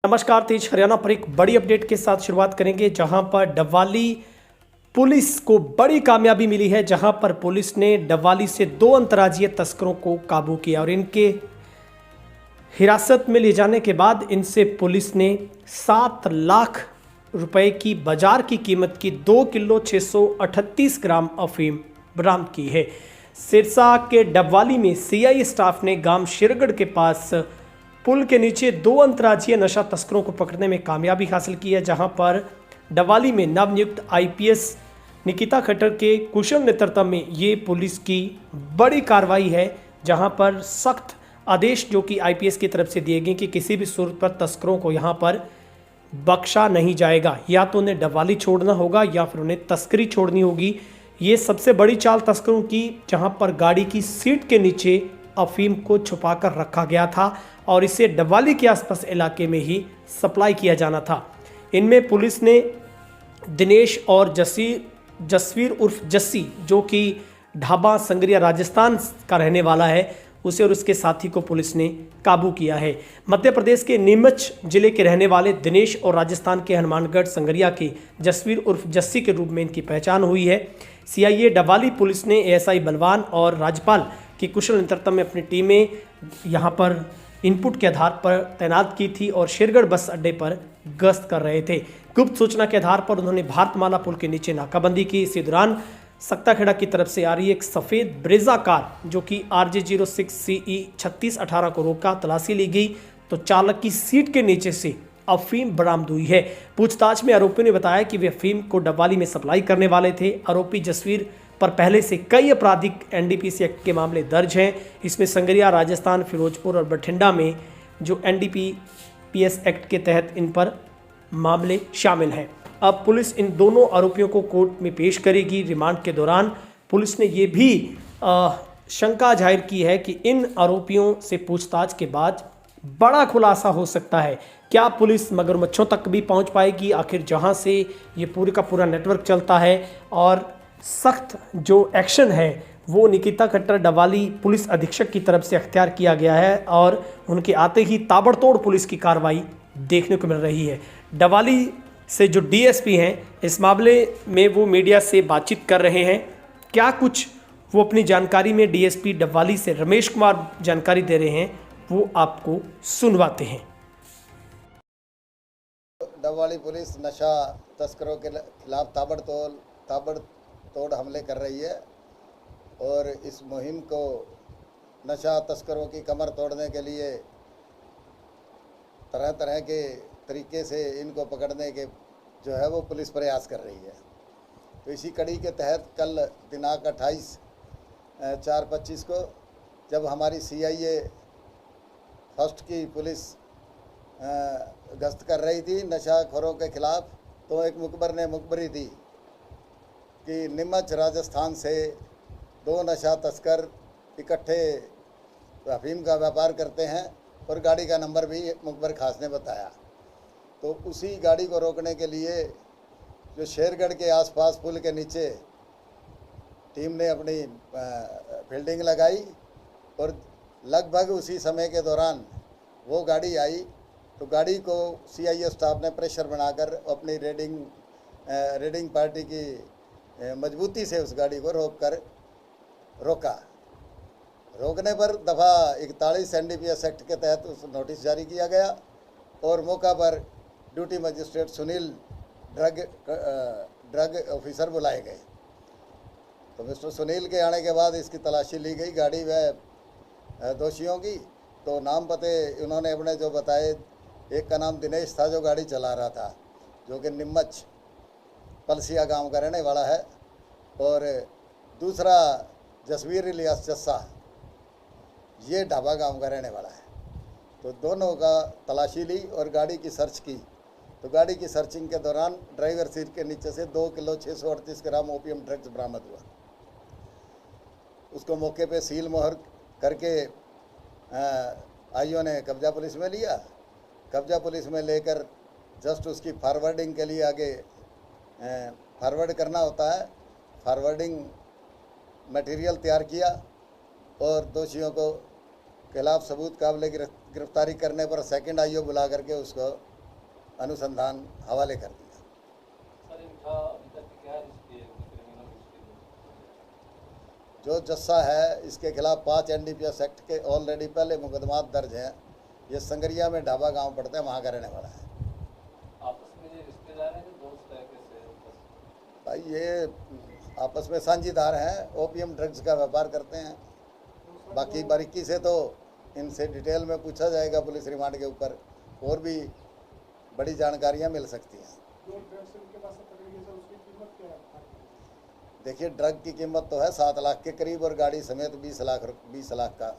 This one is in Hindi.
नमस्कार, तेज हरियाणा पर एक बड़ी अपडेट के साथ शुरुआत करेंगे, जहां पर डबवाली पुलिस को बड़ी कामयाबी मिली है। जहां पर पुलिस ने डबवाली से 2 अंतर्राज्यीय तस्करों को काबू किया और इनके हिरासत में ले जाने के बाद इनसे पुलिस ने 7 लाख रुपए की बाजार की कीमत की 2 किलो 638 ग्राम अफीम बरामद की है। सिरसा के डबवाली में सीआई स्टाफ ने गांव शेरगढ़ के पास पुल के नीचे 2 अंतर्राज्यीय नशा तस्करों को पकड़ने में कामयाबी हासिल की है। जहां पर डबवाली में नवनियुक्त आईपीएस निकिता खट्टर के कुशल नेतृत्व में ये पुलिस की बड़ी कार्रवाई है, जहां पर सख्त आदेश जो कि आईपीएस की तरफ से दिए गए कि किसी भी सूरत पर तस्करों को यहां पर बख्शा नहीं जाएगा। या तो उन्हें डबवाली छोड़ना होगा या फिर उन्हें तस्करी छोड़नी होगी। ये सबसे बड़ी चाल तस्करों की, जहां पर गाड़ी की सीट के नीचे अफीम को छुपाकर रखा गया था और इसे डबवाली के आसपास इलाके में ही सप्लाई किया जाना था। इनमें पुलिस ने दिनेश और जसवीर उर्फ जस्सी, जो कि ढाबा संगरिया राजस्थान का रहने वाला है, उसे और उसके साथी को पुलिस ने काबू किया है। मध्य प्रदेश के नीमच जिले के रहने वाले दिनेश और राजस्थान के हनुमानगढ़ संगरिया के जसवीर उर्फ जस्सी के रूप में इनकी पहचान हुई है। सीआईए डबवाली पुलिस ने एएसआई बलवान और राज्यपाल की कुशल नेतृत्व में अपनी टीमें यहां पर इनपुट के आधार पर तैनात की थी और शेरगढ़ बस अड्डे पर गश्त कर रहे थे। गुप्त सूचना के आधार पर उन्होंने भारतमाला पुल के नीचे नाकाबंदी की। इसी दौरान सक्ताखेड़ा की तरफ से आ रही एक सफ़ेद ब्रेजा कार जो कि RJ06 CE 3618 को रोका, तलाशी ली गई तो चालक की सीट के नीचे से अफीम बरामद हुई है। पूछताछ में आरोपियों ने बताया कि वे अफीम को डबवाली में सप्लाई करने वाले थे। आरोपी जसवीर पर पहले से कई आपराधिक NDPC एक्ट के मामले दर्ज हैं। इसमें संगरिया, राजस्थान, फिरोजपुर और बठिंडा में जो NDPS एक्ट के तहत इन पर मामले शामिल हैं। अब पुलिस इन दोनों आरोपियों को कोर्ट में पेश करेगी। रिमांड के दौरान पुलिस ने ये भी शंका जाहिर की है कि इन आरोपियों से पूछताछ के बाद बड़ा खुलासा हो सकता है। क्या पुलिस मगरमच्छों तक भी पहुंच पाएगी? आखिर जहां से ये पूरे का पूरा नेटवर्क चलता है और सख्त जो एक्शन है वो निकिता खट्टर डबवाली पुलिस अधीक्षक की तरफ से अख्तियार किया गया है और उनके आते ही ताबड़तोड़ पुलिस की कार्रवाई देखने को मिल रही है। डबवाली से जो डीएसपी हैं, इस मामले में वो मीडिया से बातचीत कर रहे हैं। क्या कुछ वो अपनी जानकारी में डीएसपी डबवाली से रमेश कुमार जानकारी दे रहे हैं, वो आपको सुनवाते हैं। डबवाली पुलिस नशा तस्करों के खिलाफ ताबड़तोड़ हमले कर रही है और इस मुहिम को नशा तस्करों की कमर तोड़ने के लिए तरह तरह के तरीके से इनको पकड़ने के जो है वो पुलिस प्रयास कर रही है। तो इसी कड़ी के तहत कल दिनांक 28/4/25 को जब हमारी CIA फर्स्ट की पुलिस गश्त कर रही थी नशाखोरों के खिलाफ, तो एक मुखबरी दी कि नीमच राजस्थान से 2 नशा तस्कर इकट्ठे अफीम का व्यापार करते हैं और गाड़ी का नंबर भी मुखबर खास ने बताया। तो उसी गाड़ी को रोकने के लिए जो शेरगढ़ के आसपास पुल के नीचे टीम ने अपनी फील्डिंग लगाई और लगभग उसी समय के दौरान वो गाड़ी आई। तो गाड़ी को CIA स्टाफ ने प्रेशर बनाकर अपनी रेडिंग पार्टी की मजबूती से उस गाड़ी को रोका। रोकने पर दफ़ा 41 NDPS एक्ट के तहत उस नोटिस जारी किया गया और मौका पर duty magistrate Sunil drug officer बुलाए गए। तो मिस्टर सुनील के आने के बाद इसकी तलाशी ली गई गाड़ी व दोषियों की। तो नाम पते उन्होंने अपने जो बताए, एक का नाम दिनेश था जो गाड़ी चला रहा था, जो कि नीमच पलसिया गांव का रहने वाला है, और दूसरा जसवीर इलियास जस्सा, ये ढाबा गांव का रहने वाला है। तो दोनों का तलाशी ली और गाड़ी की सर्च की। तो गाड़ी की सर्चिंग के दौरान ड्राइवर सीट के नीचे से 2 किलो 638 ग्राम ओपियम ड्रग्स बरामद हुआ। उसको मौके पे सील मोहर करके आईओ ने कब्जा पुलिस में लिया। कब्जा पुलिस में लेकर जस्ट उसकी फॉरवर्डिंग के लिए आगे फॉरवर्ड करना होता है, फॉरवर्डिंग मटेरियल तैयार किया और दोषियों को खिलाफ सबूत काबिल गिरफ्तारी करने पर सेकंड आईओ बुला करके उसको अनुसंधान हवाले कर दिया। सर इनका अभी तक क्या हिस्ट्री है, क्रिमिनल हिस्ट्री? जो जस्सा है इसके खिलाफ 5 NDPS एक्ट के ऑलरेडी पहले मुकदमा दर्ज हैं। ये संगरिया में ढाबा गांव पड़ता है, वहाँ का रहने वाला है। आपस में ये रिश्तेदार हैं, जो दोस्त है, कैसे है? भाई ये आपस में साझीदार हैं, ओपीएम ड्रग्स का व्यापार करते हैं। बाकी बारीकी से तो इनसे डिटेल में पूछा जाएगा पुलिस रिमांड के ऊपर, और भी बड़ी जानकारियां मिल सकती हैं। जो ड्रग्स इनके पास से पकड़ी गई सर, उसकी कीमत क्या है? देखिए ड्रग की कीमत तो है 7 लाख के करीब, और गाड़ी समेत 20 लाख का